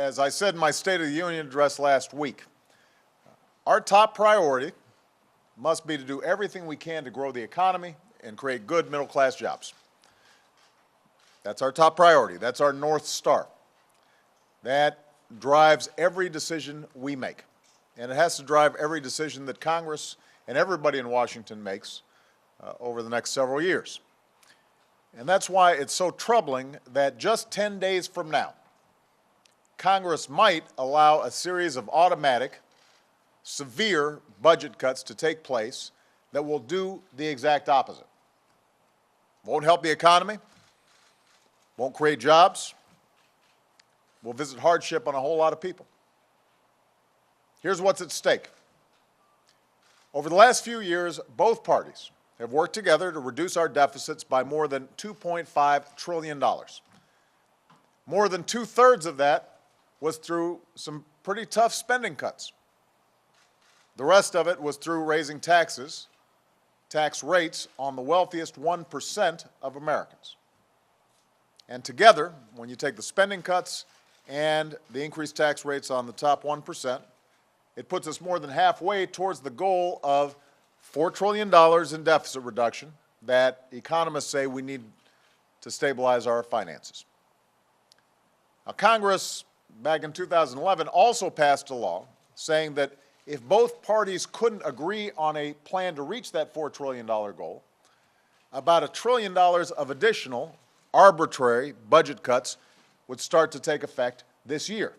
as I said in my State of the Union address last week, our top priority must be to do everything we can to grow the economy and create good middle-class jobs. That's our top priority. That's our North Star. That drives every decision we make. And it has to drive every decision that Congress and everybody in Washington makes over the next several years. And that's why it's so troubling that just 10 days from now, Congress might allow a series of automatic, severe budget cuts to take place that will do the exact opposite. Won't help the economy, won't create jobs, will visit hardship on a whole lot of people. Here's what's at stake. Over the last few years, both parties have worked together to reduce our deficits by more than $2.5 trillion. More than two-thirds of that was through some pretty tough spending cuts. The rest of it was through raising taxes, tax rates on the wealthiest 1% of Americans. And together, when you take the spending cuts and the increased tax rates on the top 1%, it puts us more than halfway towards the goal of $4 trillion in deficit reduction that economists say we need to stabilize our finances. Now, Congress, back in 2011, also passed a law saying that if both parties couldn't agree on a plan to reach that $4 trillion goal, about $1 trillion of additional arbitrary budget cuts would start to take effect this year.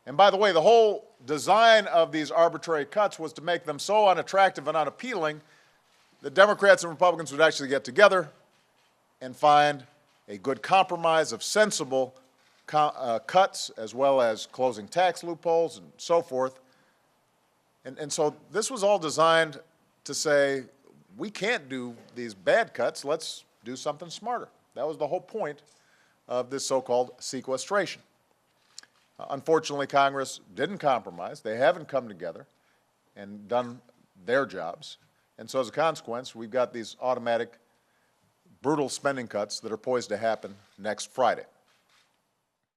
And by the way, the whole design of these arbitrary cuts was to make them so unattractive and unappealing that Democrats and Republicans would actually get together and find a good compromise of sensible cuts, as well as closing tax loopholes and so forth. And so this was all designed to say, we can't do these bad cuts, let's do something smarter. That was the whole point of this so-called sequestration. Unfortunately, Congress didn't compromise. They haven't come together and done their jobs. And so as a consequence, we've got these automatic, brutal spending cuts that are poised to happen next Friday.